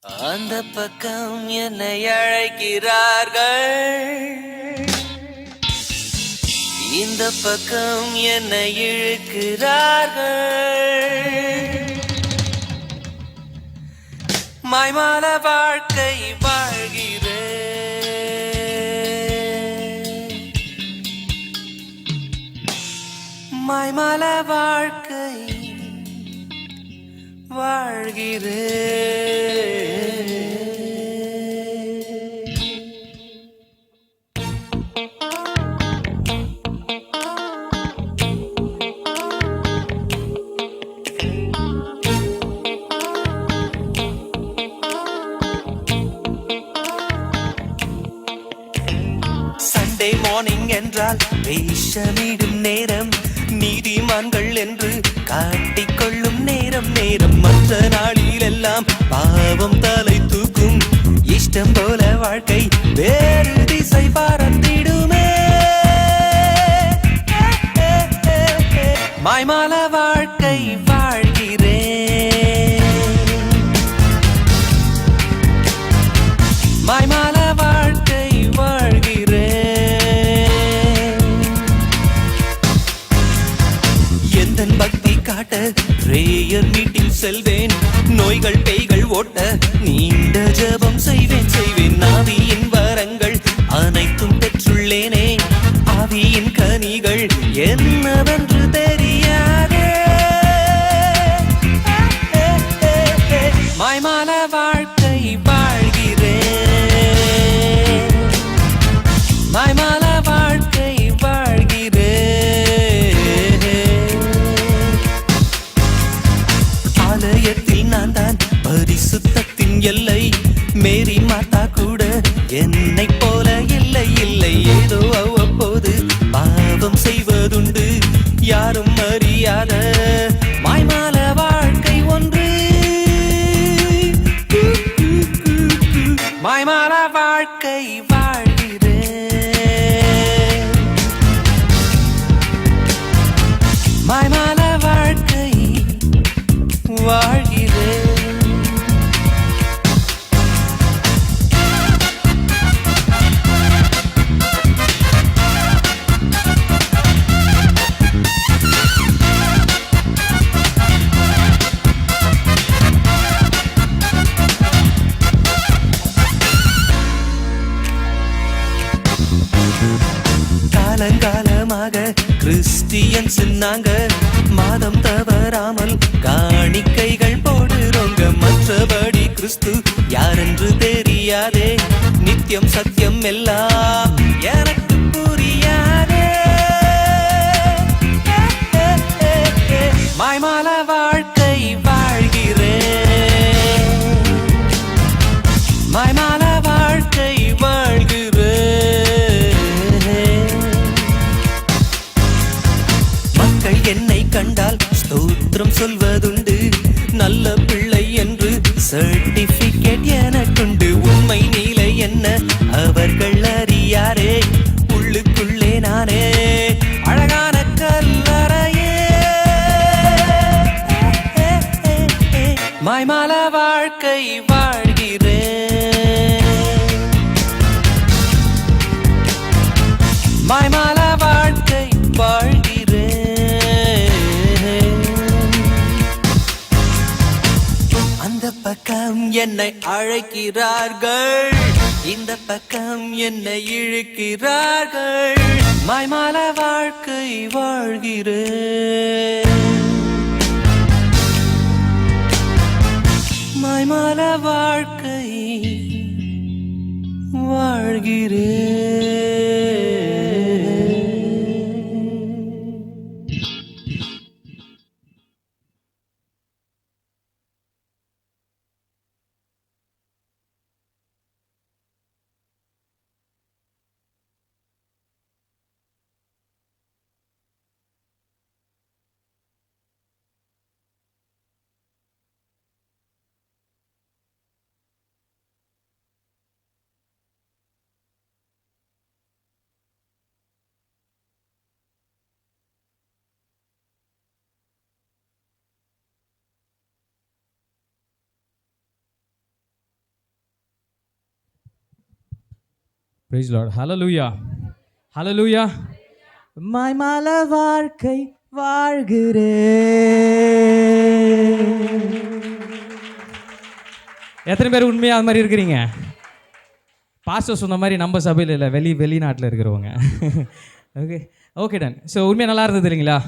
அந்த பக்கம் என்னை அழைக்கிறார்கள், இந்த பக்கம் என்னை இழுக்கிறார்கள். மாய்மால வாழ்க்கை வாழ்கிறேன், மாய்மால வாழ்க்கை வாழ்கிறேன். சண்டே மார்னிங் என்றால் வேஷமிடும் நேரம், நீதிமான்கள் என்று காட்டிக்கொள்ளும் நேரம். நேரம் மற்ற நாளில் எல்லாம் பாவம் தலை தூக்கும், இஷ்டம் போல வாழ்க்கை வேறு திசை பறந்திடுமே. மாய்மால வாழ்க்கை வாழ்கிறேன், மாய்மால வாழ்க்கை வாழ்கிறேன். எந்தன் பக்தி காட்ட பிரேயர் மீட்டிங் செல்வேன், நோய்கள் பேய்கள் ஓட்ட நீண்ட ஜெபம் செய்வேன். ஆவியின் வரங்கள் அனைத்தும் பெற்றுள்ளேனே, ஆவியின் கனிகள் என்னவென்று தெரியாதே. மாய்மால வாழ்க்கை வாழ்கிறேன், மாய்மால வாழ்க்கை வாழ்கிறேன். ஆலயத்தில் நான் தான் பரிசுத்தத்தின் எல்லை, மேரி மாதா கூட என்னை போல இல்லை இல்லை. ஏதோ அவ்வப்போது பாவம் செய்வதுண்டு, யாரும் அறியாத மாய்மால வாழ்க்கை ஒன்று. மாய்மால வாழ்க்கை வாழ்கிறேன், மாய்மால வாழ்க்கை வாழ்கிறேன். காலங்காலமாக கிறிஸ்டியன்ஸ் நாங்க, மாதம் தவறாமல் காணிக்கைகள் போடுறோங்க. மற்றபடி கிறிஸ்து யாரென்று தெரியாதே, நித்தியம் சத்தியம் எல்லாம் எனக்கு புரியாதே. மாய்மால வாழ்க்கை வாழ்கிறேன், மாய்மால வாழ்க்கை வாழ்கிறேன். மக்கள் என்னை கண்டால் ஸ்தோத்திரம் சொல்வதுண்டு, நல்ல பிள்ளை என்று சர்டிபிகேட் எனக்குண்டு. உண்மை நிலை என்ன அவர்கள் அறியாரே, உள்ளுக்குள்ளே நானே அழகான கல்லறையே. மாய்மால வாழ்க்கை வாழ்கிறேன், மாய்மால வாழ்க்கை வாழ்கிறேன். அந்த பக்கம் என்னை அழைக்கிறார்கள், இந்த பக்கம் என்னை இழுக்கிறார்கள். மாய்மால வாழ்க்கை வாழ்கிறேன், மாய்மால வாழ்க்கை வாழ்கிறேன். Price Lord. ஹல்லேலூயா, ஹல்லேலூயா. மாய்மால வாழ்க்கை வாழ்கிறேன். எத்தனை பேர் உண்மையாக அது மாதிரி இருக்கிறீங்க? பாஸ்டர் சொன்ன மாதிரி நம்ம சபையில் இல்லை, வெளிநாட்டில் இருக்கிறவங்க. Okay done. ஸோ உண்மையாக நல்லா இருந்தது இல்லைங்களா?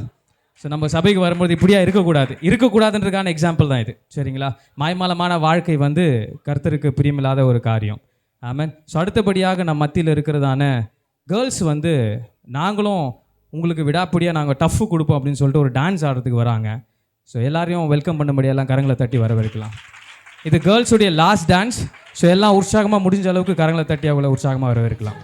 ஸோ நம்ம சபைக்கு வரும்போது இப்படியா இருக்கக்கூடாதுன்றதுக்கான எக்ஸாம்பிள் தான் இது. சரிங்களா? மாய்மாலமான வாழ்க்கை வந்து கர்த்தருக்கு பிரியமில்லாத ஒரு காரியம். ஆமென். ஸோ அடுத்தபடியாக நம்ம மத்தியில் இருக்கிறதான கேர்ள்ஸ் வந்து நாங்களும் உங்களுக்கு விடாப்பிடியாக நாங்கள் டஃப்பு கொடுப்போம் அப்படின்னு சொல்லிட்டு ஒரு டான்ஸ் ஆடுறதுக்கு வராங்க. ஸோ எல்லாரையும் வெல்கம் பண்ணும்படியெல்லாம் கரங்களை தட்டி வரவேற்கலாம். இது கேர்ள்ஸுடைய லாஸ்ட் டான்ஸ். ஸோ எல்லாம் உற்சாகமாக முடிஞ்ச அளவுக்கு கரங்களை தட்டி அவங்கள உற்சாகமாக வரவேற்கலாம்.